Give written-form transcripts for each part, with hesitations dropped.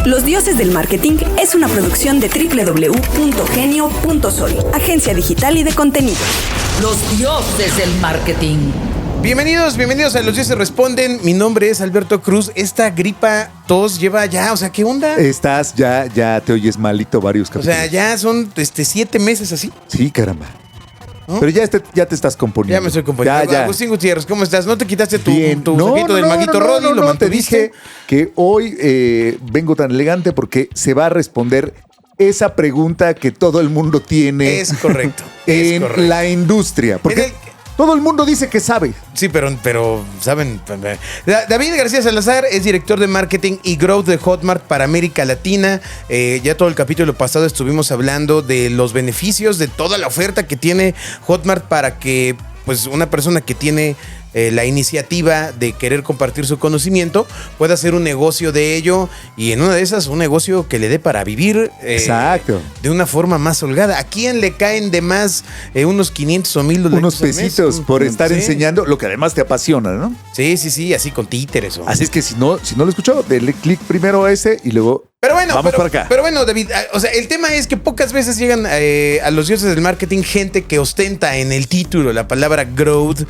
Los Dioses del Marketing es una producción de www.genio.sol, agencia digital y de contenido. Los Dioses del Marketing. Bienvenidos a Los Dioses Responden. Mi nombre es Alberto Cruz. Esta gripa, tos lleva ya, o sea, ¿qué onda? Estás, ya te oyes malito varios capítulos. O sea, ya son 7 meses así. Sí, caramba. ¿No? Pero ya te estás componiendo. Ya me estoy componiendo. Ya. Agustín Gutiérrez, ¿cómo estás? ¿No te quitaste tu No, saquito del maguito Roddy? ¿Lo te mantuviste? dije que hoy vengo tan elegante porque se va a responder esa pregunta que todo el mundo tiene. Es correcto. En la industria. Porque todo el mundo dice que sabe. Sí, pero ¿saben? David García Salazar es director de marketing y growth de Hotmart para América Latina. Ya todo el capítulo pasado estuvimos hablando de los beneficios de toda la oferta que tiene Hotmart para que pues una persona que tiene la iniciativa de querer compartir su conocimiento pueda hacer un negocio de ello y en una de esas un negocio que le dé para vivir Exacto. De una forma más holgada. ¿A quién le caen de más unos 500 o 1,000 $1,000 Unos pesitos por estar enseñando lo que además te apasiona, ¿no? Sí, así con títeres. Así es que si no lo escuchó, denle clic primero a ese y luego vamos para acá. Pero bueno, David, o sea, el tema es que pocas veces llegan a los dioses del marketing gente que ostenta en el título la palabra growth.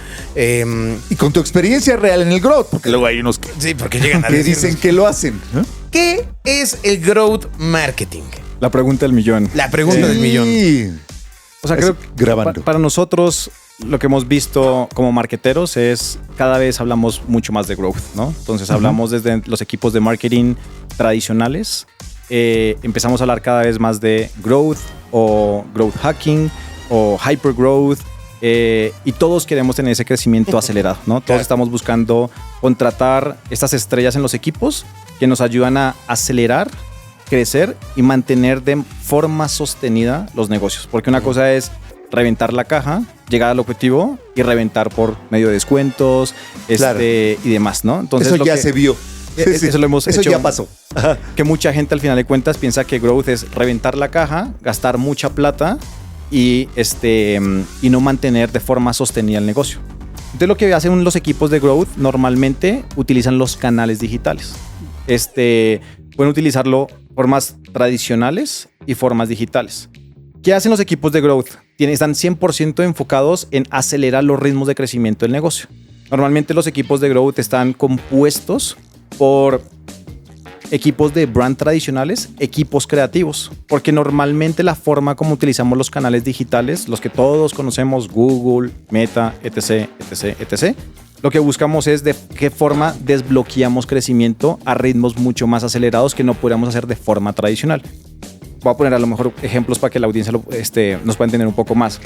Y con tu experiencia real en el growth, porque luego hay unos Sí, porque llegan a que decirnos, dicen que lo hacen. ¿Eh? ¿qué es el growth marketing? La pregunta del millón. La pregunta del millón. O sea, creo que grabando. para nosotros lo que hemos visto como marketeros es cada vez hablamos mucho más de growth, ¿no? Entonces hablamos desde los equipos de marketing tradicionales, empezamos a hablar cada vez más de growth o growth hacking o hyper growth. Y todos queremos tener ese crecimiento acelerado, ¿no? Todos estamos buscando contratar estas estrellas en los equipos que nos ayudan a acelerar, crecer y mantener de forma sostenida los negocios. Porque una cosa es reventar la caja, llegar al objetivo y reventar por medio de descuentos Claro. y demás, ¿no? Entonces, Eso ya se vio. Eso lo hemos Eso hecho. ya pasó. Ajá. Que mucha gente al final de cuentas piensa que growth es reventar la caja, gastar mucha plata y no mantener de forma sostenida el negocio. Entonces lo que hacen los equipos de growth normalmente utilizan los canales digitales. Pueden utilizarlo formas tradicionales y formas digitales. ¿Qué hacen los equipos de growth? Están 100% enfocados en acelerar los ritmos de crecimiento del negocio. Normalmente los equipos de growth están compuestos por equipos de brand tradicionales, equipos creativos, porque normalmente la forma como utilizamos los canales digitales, los que todos conocemos, Google, Meta, etc., lo que buscamos es de qué forma desbloqueamos crecimiento a ritmos mucho más acelerados que no podríamos hacer de forma tradicional. Voy a poner a lo mejor ejemplos para que la audiencia nos pueda entender un poco más.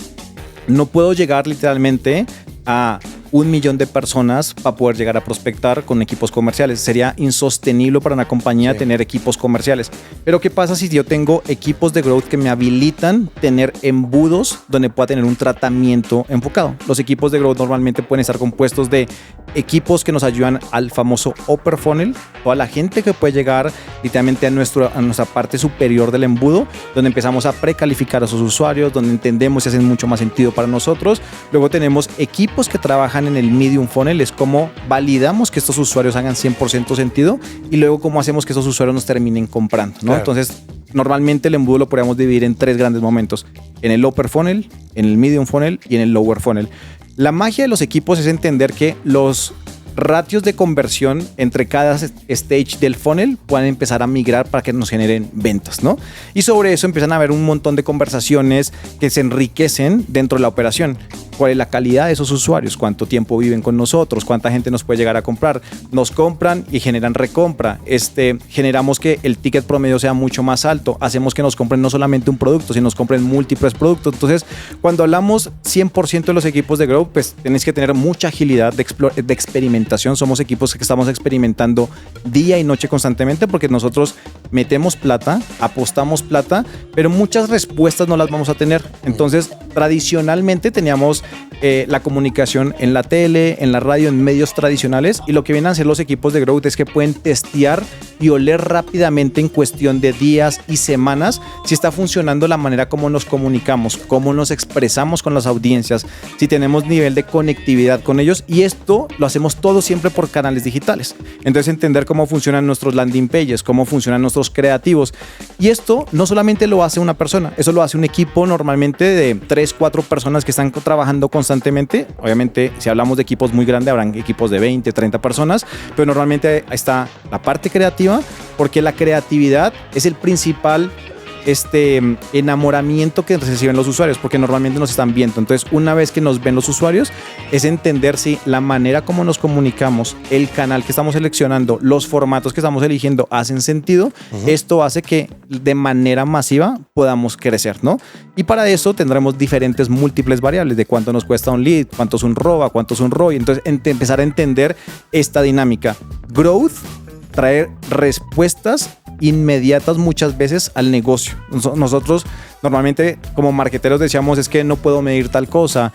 No puedo llegar literalmente a 1 millón de personas para poder llegar a prospectar con equipos comerciales. Sería insostenible para una compañía tener equipos comerciales. Pero ¿qué pasa si yo tengo equipos de growth que me habilitan tener embudos donde pueda tener un tratamiento enfocado? Los equipos de growth normalmente pueden estar compuestos de equipos que nos ayudan al famoso upper funnel, toda la gente que puede llegar literalmente a nuestra parte superior del embudo, donde empezamos a precalificar a esos usuarios, donde entendemos si hacen mucho más sentido para nosotros. Luego tenemos equipos que trabajan en el medium funnel, es como validamos que estos usuarios hagan 100% sentido y luego cómo hacemos que esos usuarios nos terminen comprando, ¿no? Claro. Entonces, normalmente el embudo lo podríamos dividir en 3 grandes momentos: en el upper funnel, en el medium funnel y en el lower funnel. La magia de los equipos es entender que los ratios de conversión entre cada stage del funnel puedan empezar a migrar para que nos generen ventas, ¿no? Y sobre eso empiezan a haber un montón de conversaciones que se enriquecen dentro de la operación. ¿Cuál es la calidad de esos usuarios? ¿Cuánto tiempo viven con nosotros? ¿Cuánta gente nos puede llegar a comprar? Nos compran y generan recompra. Generamos que el ticket promedio sea mucho más alto. Hacemos que nos compren no solamente un producto, sino nos compren múltiples productos. Entonces, cuando hablamos 100% de los equipos de growth, pues tenéis que tener mucha agilidad de experimentación. Somos equipos que estamos experimentando día y noche constantemente porque nosotros metemos plata, apostamos plata, pero muchas respuestas no las vamos a tener. Entonces, tradicionalmente teníamos la comunicación en la tele, en la radio, en medios tradicionales, y lo que vienen a hacer los equipos de growth es que pueden testear y oler rápidamente en cuestión de días y semanas si está funcionando la manera como nos comunicamos, cómo nos expresamos con las audiencias, si tenemos nivel de conectividad con ellos, y esto lo hacemos todo siempre por canales digitales. Entonces entender cómo funcionan nuestros landing pages, cómo funcionan nuestros nuestros creativos. Y esto no solamente lo hace una persona, eso lo hace un equipo normalmente de 3, 4 personas que están trabajando constantemente. Obviamente, si hablamos de equipos muy grandes, habrán equipos de 20, 30 personas, pero normalmente está la parte creativa, porque la creatividad es el principal enamoramiento que reciben los usuarios, porque normalmente nos están viendo. Entonces, una vez que nos ven los usuarios, es entender si la manera como nos comunicamos, el canal que estamos seleccionando, los formatos que estamos eligiendo hacen sentido. Esto hace que de manera masiva podamos crecer, ¿no? Y para eso tendremos diferentes múltiples variables de cuánto nos cuesta un lead, cuánto es un ROA, cuánto es un ROI. Entonces, empezar a entender esta dinámica. Growth, traer respuestas inmediatas muchas veces al negocio. Nosotros normalmente como marketeros decíamos, es que no puedo medir tal cosa,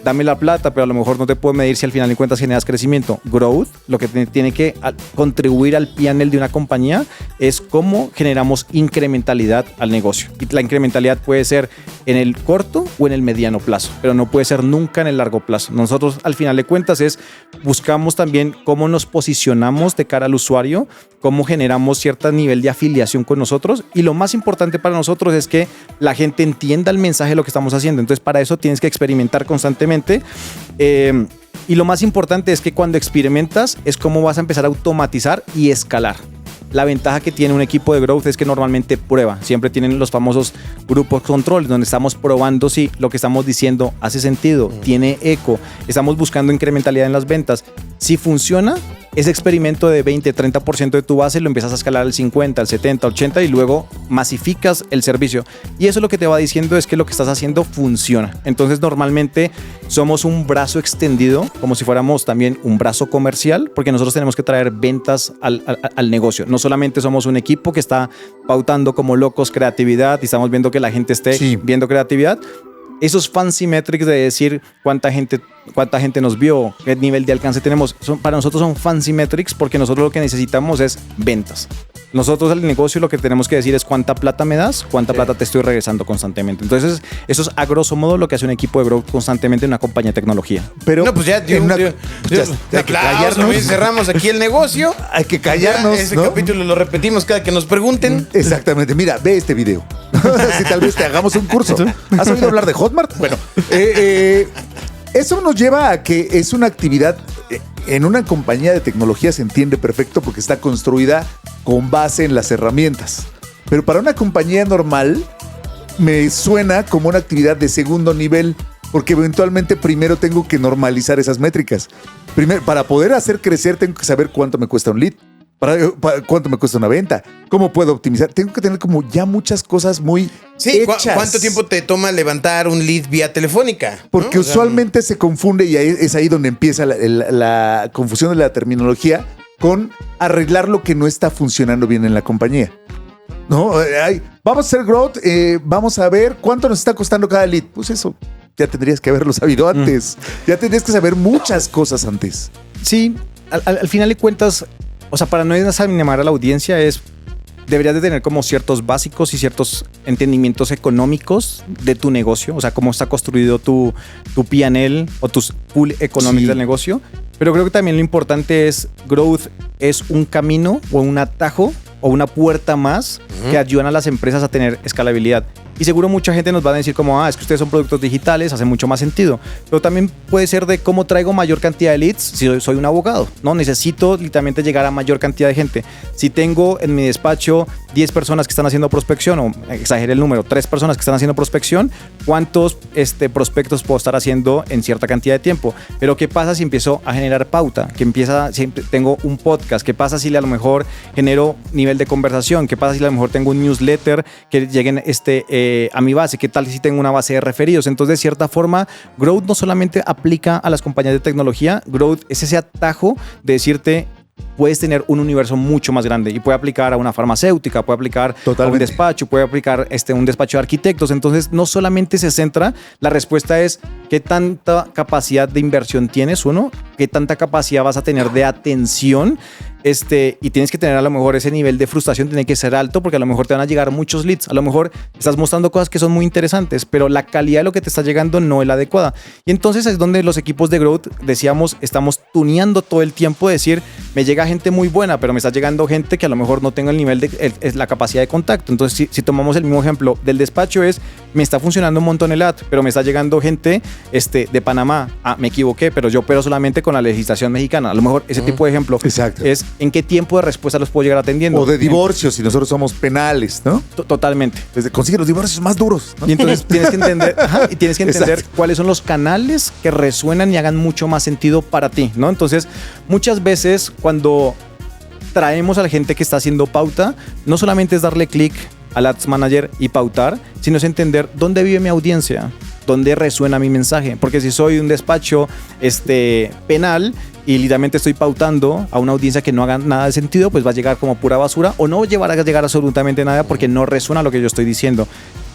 dame la plata, pero a lo mejor no te puedo medir si al final de cuentas generas crecimiento. Growth, lo que tiene que contribuir al P&L de una compañía es cómo generamos incrementalidad al negocio. Y la incrementalidad puede ser en el corto o en el mediano plazo, pero no puede ser nunca en el largo plazo. Nosotros al final de cuentas buscamos también cómo nos posicionamos de cara al usuario, cómo generamos cierto nivel de afiliación con nosotros, y lo más importante para nosotros es que la gente entienda el mensaje de lo que estamos haciendo. Entonces, para eso tienes que experimentar constantemente, y lo más importante es que cuando experimentas es cómo vas a empezar a automatizar y escalar. La ventaja que tiene un equipo de growth es que normalmente prueba. Siempre tienen los famosos grupos control, donde estamos probando si lo que estamos diciendo hace sentido, tiene eco. Estamos buscando incrementalidad en las ventas. Si funciona, ese experimento de 20, 30% de tu base lo empiezas a escalar al 50, al 70, 80 y luego masificas el servicio. Y eso lo que te va diciendo es que lo que estás haciendo funciona. Entonces, normalmente somos un brazo extendido, como si fuéramos también un brazo comercial, porque nosotros tenemos que traer ventas al negocio. No solamente somos un equipo que está pautando como locos creatividad y estamos viendo que la gente esté viendo creatividad. Esos fancy metrics de decir cuánta gente nos vio, qué nivel de alcance tenemos, para nosotros son fancy metrics, porque nosotros lo que necesitamos es ventas. Nosotros al negocio lo que tenemos que decir es cuánta plata me das, cuánta plata te estoy regresando constantemente. Entonces, eso es a grosso modo lo que hace un equipo de growth constantemente en una compañía de tecnología. Pero no, pues ya, hay que callarnos. Cerramos aquí el negocio. Hay que callarnos. Ese capítulo lo repetimos cada que nos pregunten. Exactamente. Mira, ve este video. Si tal vez te hagamos un curso. ¿Has oído hablar de Hotmart? Bueno, eso nos lleva a que es una actividad en una compañía de tecnología, se entiende perfecto porque está construida con base en las herramientas. Pero para una compañía normal me suena como una actividad de segundo nivel, porque eventualmente primero tengo que normalizar esas métricas. Primero, para poder hacer crecer tengo que saber cuánto me cuesta un lead, para cuánto me cuesta una venta, cómo puedo optimizar. Tengo que tener como ya muchas cosas muy hechas. ¿Cuánto tiempo te toma levantar un lead vía telefónica? Porque usualmente se confunde, y es ahí donde empieza la confusión de la terminología, con arreglar lo que no está funcionando bien en la compañía. No, vamos a hacer growth, vamos a ver cuánto nos está costando cada lead. Pues eso ya tendrías que haberlo sabido antes. Ya tendrías que saber muchas cosas antes. Sí, al final de cuentas, o sea, para no desanimar a la audiencia, deberías de tener como ciertos básicos y ciertos entendimientos económicos de tu negocio, o sea, cómo está construido tu P&L o tus pool económicos del negocio. Pero creo que también lo importante es, growth es un camino o un atajo o una puerta más que ayudan a las empresas a tener escalabilidad. Y seguro mucha gente nos va a decir como, es que ustedes son productos digitales, hace mucho más sentido. Pero también puede ser de cómo traigo mayor cantidad de leads si soy un abogado, ¿no? Necesito literalmente llegar a mayor cantidad de gente. Si tengo en mi despacho 10 personas que están haciendo prospección, o exageré el número, 3 personas que están haciendo prospección, ¿cuántos prospectos puedo estar haciendo en cierta cantidad de tiempo? Pero ¿qué pasa si empiezo a generar pauta? Si tengo un podcast? ¿Qué pasa si a lo mejor genero nivel de conversación? ¿Qué pasa si a lo mejor tengo un newsletter que lleguen a mi base? ¿Qué tal si tengo una base de referidos? Entonces, de cierta forma, growth no solamente aplica a las compañías de tecnología, growth es ese atajo de decirte, puedes tener un universo mucho más grande y puede aplicar a una farmacéutica, puede aplicar a un despacho, puede aplicar un despacho de arquitectos. Entonces, no solamente se centra, la respuesta es qué tanta capacidad de inversión tienes, uno, qué tanta capacidad vas a tener de atención y tienes que tener a lo mejor ese nivel de frustración, tiene que ser alto porque a lo mejor te van a llegar muchos leads. A lo mejor estás mostrando cosas que son muy interesantes, pero la calidad de lo que te está llegando no es la adecuada. Y entonces es donde los equipos de growth, decíamos, estamos tuneando todo el tiempo, de decir, me llega gente muy buena, pero me está llegando gente que a lo mejor no tengo el nivel la capacidad de contacto. Entonces, si tomamos el mismo ejemplo del despacho, me está funcionando un montón el ad, pero me está llegando gente de Panamá. Me equivoqué, pero yo opero solamente con la legislación mexicana. A lo mejor ese tipo de ejemplo. Exacto. Es en qué tiempo de respuesta los puedo llegar atendiendo. O de divorcios, si nosotros somos penales, ¿no? Totalmente. Consigue los divorcios más duros, ¿no? Y entonces tienes que entender cuáles son los canales que resuenan y hagan mucho más sentido para ti, ¿no? Entonces, muchas veces cuando traemos a la gente que está haciendo pauta, no solamente es darle clic al Ads Manager y pautar, sino es entender dónde vive mi audiencia, dónde resuena mi mensaje. Porque si soy un despacho penal y literalmente estoy pautando a una audiencia que no haga nada de sentido, pues va a llegar como pura basura o no va a llegar absolutamente nada porque no resuena lo que yo estoy diciendo.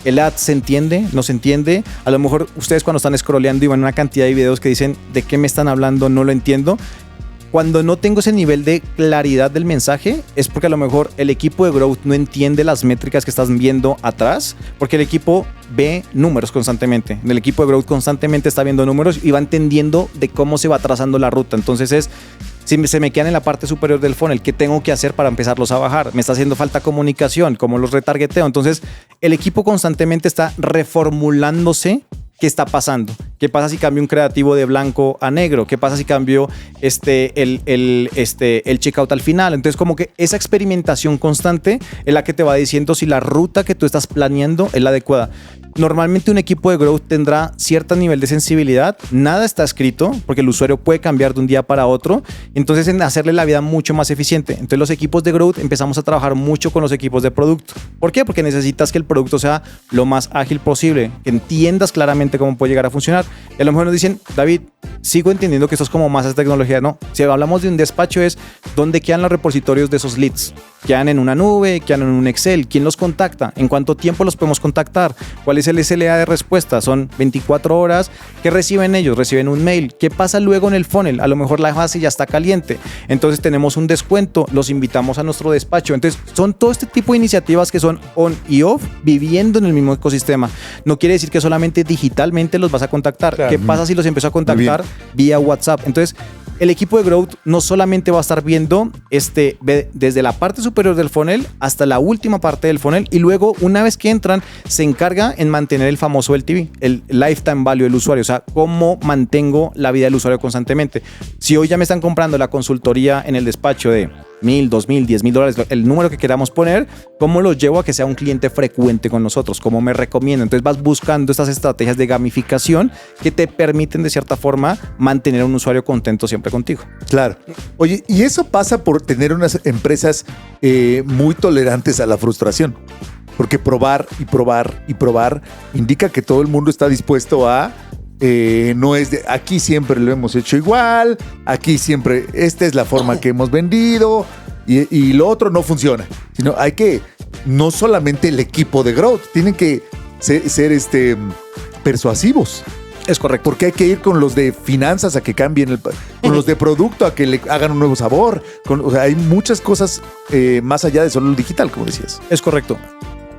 El ad se entiende, no se entiende. A lo mejor ustedes cuando están scrolleando y van a una cantidad de videos que dicen ¿de qué me están hablando? No lo entiendo. Cuando no tengo ese nivel de claridad del mensaje es porque a lo mejor el equipo de growth no entiende las métricas que estás viendo atrás, porque el equipo ve números constantemente. El equipo de growth constantemente está viendo números y va entendiendo de cómo se va trazando la ruta. Entonces si se me quedan en la parte superior del funnel, ¿qué tengo que hacer para empezarlos a bajar? Me está haciendo falta comunicación, ¿cómo los retargeteo? Entonces el equipo constantemente está reformulándose. ¿Qué está pasando? ¿Qué pasa si cambio un creativo de blanco a negro? ¿Qué pasa si cambio el checkout al final? Entonces, como que esa experimentación constante es la que te va diciendo si la ruta que tú estás planeando es la adecuada. Normalmente un equipo de growth tendrá cierto nivel de sensibilidad. Nada está escrito porque el usuario puede cambiar de un día para otro. Entonces, en hacerle la vida mucho más eficiente. Entonces, los equipos de growth empezamos a trabajar mucho con los equipos de producto. ¿Por qué? Porque necesitas que el producto sea lo más ágil posible, que entiendas claramente cómo puede llegar a funcionar. Y a lo mejor nos dicen, David, sigo entendiendo que esto es como más esa tecnología. No, si hablamos de un despacho es dónde quedan los repositorios de esos leads. ¿Quedan en una nube? ¿Quedan en un Excel? ¿Quién los contacta? ¿En cuánto tiempo los podemos contactar? ¿Cuál es el SLA de respuesta? Son 24 horas. ¿Qué reciben ellos? Reciben un mail. ¿Qué pasa luego en el funnel? A lo mejor la base ya está caliente. Entonces tenemos un descuento. Los invitamos a nuestro despacho. Entonces son todo este tipo de iniciativas que son on y off, viviendo en el mismo ecosistema. No quiere decir que solamente digitalmente los vas a contactar. Claro. ¿Qué pasa si los empiezo a contactar vía WhatsApp? Entonces, el equipo de growth no solamente va a estar viendo desde la parte superior del funnel hasta la última parte del funnel, y luego una vez que entran se encarga en mantener el famoso LTV, el lifetime value del usuario, o sea, cómo mantengo la vida del usuario constantemente. Si hoy ya me están comprando la consultoría en el despacho de $1,000, $2,000, $10,000, el número que queramos poner, ¿cómo los llevo a que sea un cliente frecuente con nosotros? ¿Cómo me recomiendan? Entonces vas buscando estas estrategias de gamificación que te permiten de cierta forma mantener a un usuario contento siempre contigo. Claro. Oye, y eso pasa por tener unas empresas muy tolerantes a la frustración. Porque probar y probar y probar indica que todo el mundo está dispuesto a... no es de aquí siempre lo hemos hecho igual, aquí siempre esta es la forma que hemos vendido y lo otro no funciona, sino hay que, no solamente el equipo de growth, tienen que ser persuasivos. Es correcto. Porque hay que ir con los de finanzas a que cambien, con los de producto a que le hagan un nuevo sabor. O sea, hay muchas cosas más allá de solo el digital, como decías. Es correcto.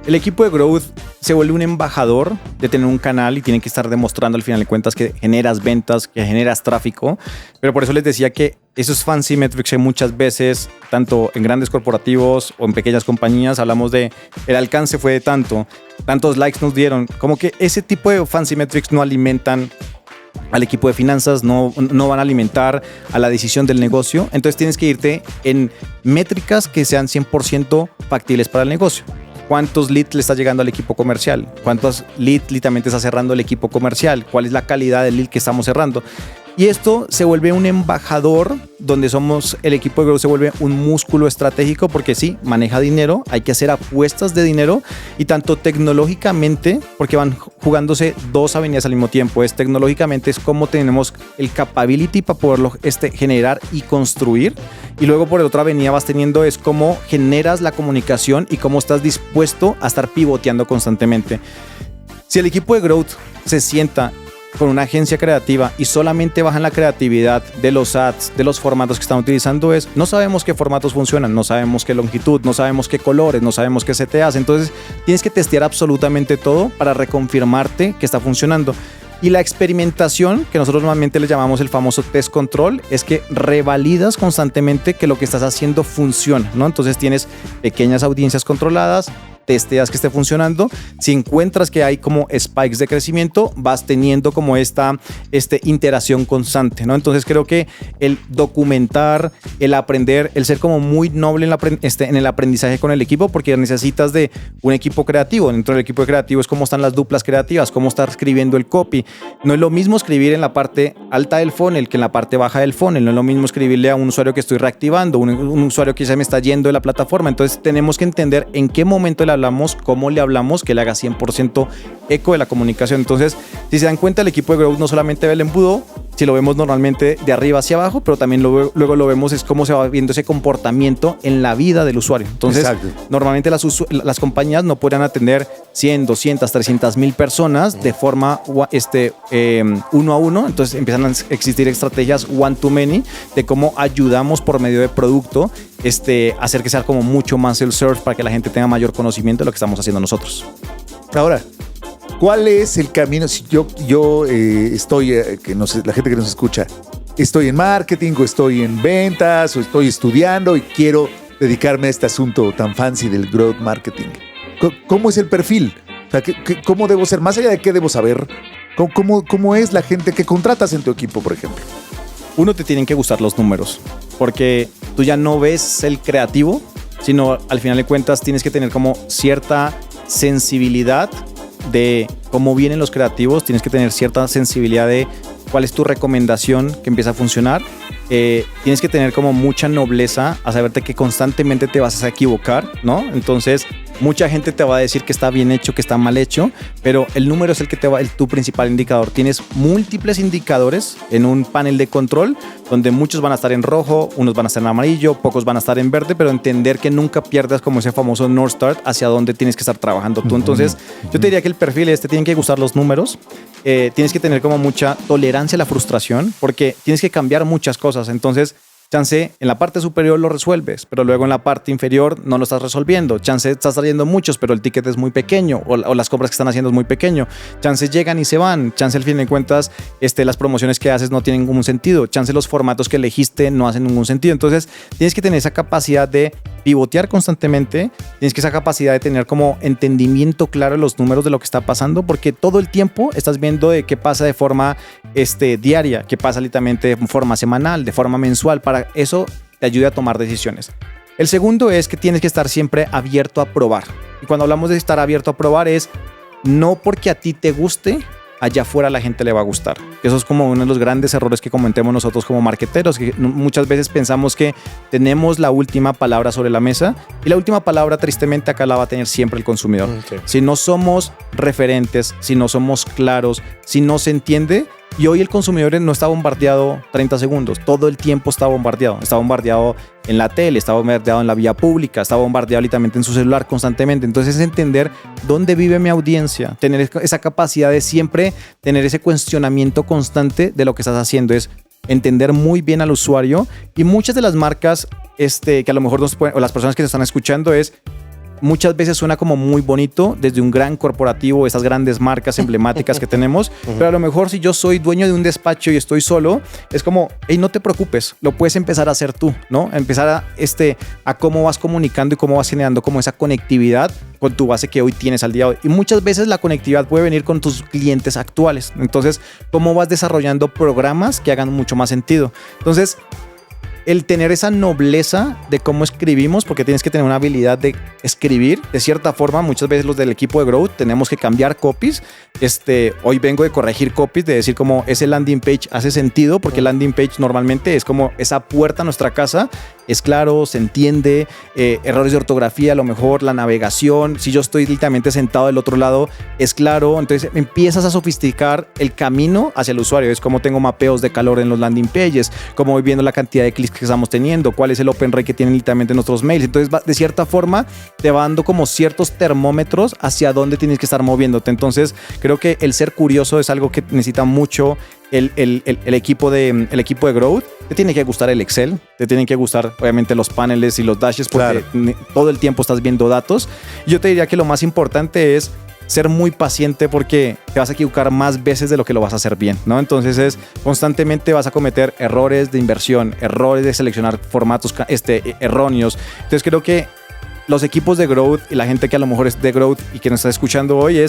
El equipo de growth se vuelve un embajador de tener un canal y tienen que estar demostrando al final de cuentas que generas ventas, que generas tráfico. Pero por eso les decía que esos fancy metrics que muchas veces, tanto en grandes corporativos o en pequeñas compañías, hablamos de el alcance fue de tantos likes nos dieron. Como que ese tipo de fancy metrics no alimentan al equipo de finanzas, no van a alimentar a la decisión del negocio. Entonces tienes que irte en métricas que sean 100% factibles para el negocio. ¿Cuántos leads le está llegando al equipo comercial? ¿Cuántos leads literalmente está cerrando el equipo comercial? ¿Cuál es la calidad del lead que estamos cerrando? Y esto se vuelve un embajador donde somos, el equipo de growth se vuelve un músculo estratégico porque sí, maneja dinero, hay que hacer apuestas de dinero y tanto tecnológicamente, porque van jugándose dos avenidas al mismo tiempo, tecnológicamente es cómo tenemos el capability para poderlo generar y construir, y luego por otra avenida vas teniendo es cómo generas la comunicación y cómo estás dispuesto a estar pivoteando constantemente. Si el equipo de growth se sienta con una agencia creativa y solamente bajan la creatividad de los ads, de los formatos que están utilizando, no sabemos qué formatos funcionan, no sabemos qué longitud, no sabemos qué colores, no sabemos qué CTAs. Entonces tienes que testear absolutamente todo para reconfirmarte que está funcionando. Y la experimentación, que nosotros normalmente le llamamos el famoso test control, es que revalidas constantemente que lo que estás haciendo funciona, ¿no? Entonces tienes pequeñas audiencias controladas, testeas que esté funcionando. Si encuentras que hay como spikes de crecimiento, vas teniendo como esta iteración constante, ¿no? Entonces creo que el documentar, el aprender, el ser como muy noble en el aprendizaje con el equipo, porque necesitas de un equipo creativo. Dentro del equipo creativo es cómo están las duplas creativas, cómo estar escribiendo el copy. No es lo mismo escribir en la parte alta del funnel que en la parte baja del funnel. No es lo mismo escribirle a un usuario que estoy reactivando, un usuario que se me está yendo de la plataforma. Entonces tenemos que entender en qué momento le hablamos, cómo le hablamos, que le haga 100% eco de la comunicación. Entonces, si se dan cuenta, el equipo de Growth no solamente ve el embudo, si lo vemos normalmente de arriba hacia abajo, pero también luego lo vemos es cómo se va viendo ese comportamiento en la vida del usuario. Entonces, normalmente las compañías no podrán atender 100, 200, 300 mil personas de forma uno a uno. Entonces empiezan a existir estrategias one to many de cómo ayudamos por medio de producto hacer que sea como mucho más self-serve para que la gente tenga mayor conocimiento de lo que estamos haciendo nosotros. Ahora, ¿cuál es el camino? Si yo estoy, la gente que nos escucha, estoy en marketing o estoy en ventas o estoy estudiando y quiero dedicarme a este asunto tan fancy del growth marketing. ¿Cómo es el perfil? O sea, ¿cómo debo ser? Más allá de qué debo saber, ¿cómo es la gente que contratas en tu equipo, por ejemplo? Uno, te tienen que gustar los números, porque tú ya no ves el creativo, sino al final de cuentas tienes que tener como cierta sensibilidad de cómo vienen los creativos, tienes que tener cierta sensibilidad de cuál es tu recomendación que empieza a funcionar. Tienes que tener como mucha nobleza a saberte que constantemente te vas a equivocar, ¿no? Entonces, mucha gente te va a decir que está bien hecho, que está mal hecho, pero el número es el que tu principal indicador. Tienes múltiples indicadores en un panel de control donde muchos van a estar en rojo, unos van a estar en amarillo, pocos van a estar en verde, pero entender que nunca pierdas como ese famoso North Star hacia dónde tienes que estar trabajando tú. Entonces, yo te diría que el perfil tienen que gustar los números, tienes que tener como mucha tolerancia a la frustración, porque tienes que cambiar muchas cosas. Entonces, chance en la parte superior lo resuelves, pero luego en la parte inferior no lo estás resolviendo. Chance estás trayendo muchos, pero el ticket es muy pequeño o las compras que están haciendo es muy pequeño. Chance llegan y se van. Chance al fin de cuentas las promociones que haces no tienen ningún sentido. Chance los formatos que elegiste no hacen ningún sentido. Entonces tienes que tener esa capacidad de pivotear constantemente. Tienes que esa capacidad de tener como entendimiento claro de los números de lo que está pasando, porque todo el tiempo estás viendo de qué pasa de forma diaria, qué pasa literalmente de forma semanal, de forma mensual. Para eso te ayuda a tomar decisiones. El segundo es que tienes que estar siempre abierto a probar. Y cuando hablamos de estar abierto a probar es no porque a ti te guste, allá afuera a la gente le va a gustar. Eso es como uno de los grandes errores que cometemos nosotros como marketeros, que muchas veces pensamos que tenemos la última palabra sobre la mesa y la última palabra tristemente acá la va a tener siempre el consumidor. Sí. Si no somos referentes, si no somos claros, si no se entiende. Y hoy el consumidor no está bombardeado 30 segundos, todo el tiempo está bombardeado en la tele, está bombardeado en la vía pública, está bombardeado literalmente en su celular constantemente. Entonces es entender dónde vive mi audiencia, tener esa capacidad de siempre tener ese cuestionamiento constante de lo que estás haciendo, es entender muy bien al usuario. Y muchas de las marcas que a lo mejor o las personas que nos están escuchando muchas veces suena como muy bonito desde un gran corporativo, esas grandes marcas emblemáticas que tenemos, pero a lo mejor si yo soy dueño de un despacho y estoy solo, es como, hey, no te preocupes, lo puedes empezar a hacer tú, ¿no? Empezar a cómo vas comunicando y cómo vas generando como esa conectividad con tu base que hoy tienes al día de hoy. Y muchas veces la conectividad puede venir con tus clientes actuales. Entonces, ¿cómo vas desarrollando programas que hagan mucho más sentido? Entonces, el tener esa nobleza de cómo escribimos, porque tienes que tener una habilidad de escribir. De cierta forma, muchas veces los del equipo de Growth tenemos que cambiar copies. Hoy vengo de corregir copies, de decir como ese landing page hace sentido, porque el landing page normalmente es como esa puerta a nuestra casa es claro, se entiende, errores de ortografía, a lo mejor la navegación, si yo estoy literalmente sentado del otro lado, es claro, entonces empiezas a sofisticar el camino hacia el usuario, es como tengo mapeos de calor en los landing pages, como voy viendo la cantidad de clics que estamos teniendo, cuál es el open rate que tienen literalmente nuestros mails, entonces de cierta forma te va dando como ciertos termómetros hacia dónde tienes que estar moviéndote, entonces creo que el ser curioso es algo que necesita mucho el equipo de Growth. Te tiene que gustar el Excel, te tienen que gustar obviamente los paneles y los dashes porque todo el tiempo estás viendo datos. Yo te diría que lo más importante es ser muy paciente porque te vas a equivocar más veces de lo que lo vas a hacer bien, ¿no? Entonces constantemente vas a cometer errores de inversión, errores de seleccionar formatos erróneos. Entonces creo que los equipos de Growth y la gente que a lo mejor es de Growth y que nos está escuchando hoy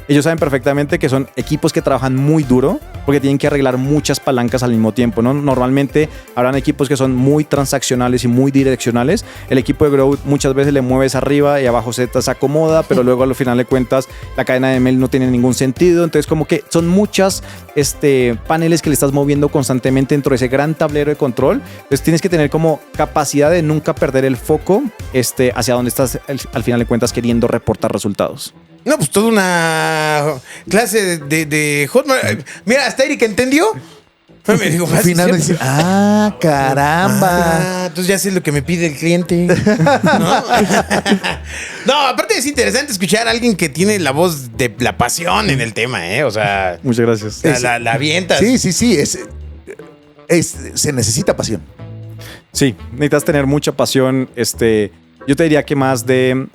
ellos saben perfectamente que son equipos que trabajan muy duro porque tienen que arreglar muchas palancas al mismo tiempo, ¿no? Normalmente habrán equipos que son muy transaccionales y muy direccionales. El equipo de Growth muchas veces le mueves arriba y abajo se acomoda, pero luego al final de cuentas la cadena de mail no tiene ningún sentido. Entonces como que son muchas paneles que le estás moviendo constantemente dentro de ese gran tablero de control. Entonces tienes que tener como capacidad de nunca perder el foco hacia donde estás al final de cuentas queriendo reportar resultados. No, pues toda una clase de Hotmart. Mira, hasta Erika entendió. Me dijo, al final me dice, caramba. Entonces ya sé lo que me pide el cliente. No, aparte es interesante escuchar a alguien que tiene la voz de la pasión en el tema, ¿eh? O sea, muchas gracias. La avientas. Sí. Se necesita pasión. Sí, necesitas tener mucha pasión. Yo te diría que más de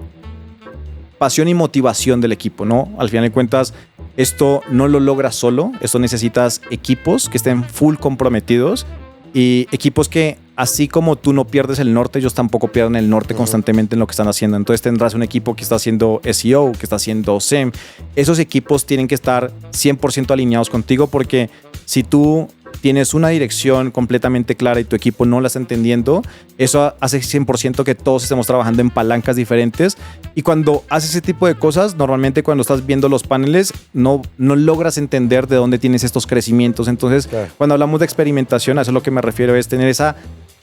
pasión y motivación del equipo, ¿no? Al final de cuentas, esto no lo logras solo. Esto necesitas equipos que estén full comprometidos y equipos que, así como tú no pierdes el norte, ellos tampoco pierden el norte constantemente en lo que están haciendo. Entonces tendrás un equipo que está haciendo SEO, que está haciendo SEM. Esos equipos tienen que estar 100% alineados contigo porque si tú tienes una dirección completamente clara y tu equipo no la está entendiendo, eso hace 100% que todos estemos trabajando en palancas diferentes. Y cuando haces ese tipo de cosas, normalmente cuando estás viendo los paneles, no logras entender de dónde tienes estos crecimientos. Entonces, cuando hablamos de experimentación, a eso es lo que me refiero, es tener esa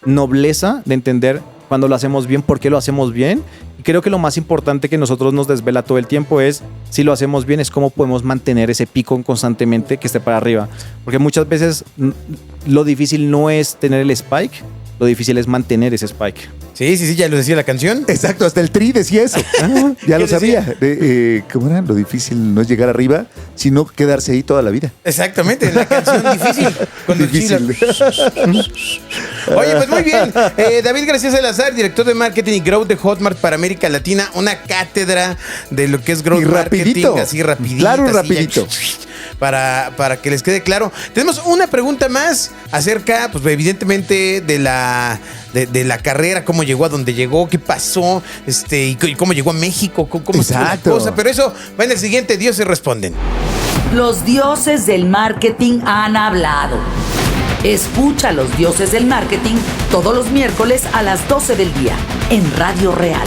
nobleza de entender cuando lo hacemos bien, por qué lo hacemos bien. Y creo que lo más importante que nosotros nos desvela todo el tiempo es, si lo hacemos bien, es cómo podemos mantener ese pico constantemente que esté para arriba. Porque muchas veces lo difícil no es tener el spike, lo difícil es mantener ese spike. Sí, ya lo decía la canción. Exacto, hasta el Tri decía eso. Ya lo sabía. ¿Cómo era? Lo difícil no es llegar arriba, sino quedarse ahí toda la vida. Exactamente, la canción difícil. Difícil. Oye, pues muy bien. David García Salazar, director de Marketing y Growth de Hotmart para América Latina. Una cátedra de lo que es Growth Marketing. Así rapidito. Claro, rapidito. Para que les quede claro. Tenemos una pregunta más acerca, pues evidentemente, de la carrera, cómo llegó a donde llegó, qué pasó, y cómo llegó a México, cómo estuvo la cosa. Pero eso va en el siguiente Dioses Responden. Los dioses del marketing han hablado. Escucha a los dioses del marketing todos los miércoles a las 12 del día en Radio Real.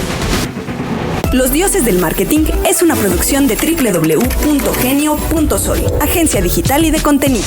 Los Dioses del Marketing es una producción de www.genio.sol, agencia digital y de contenido.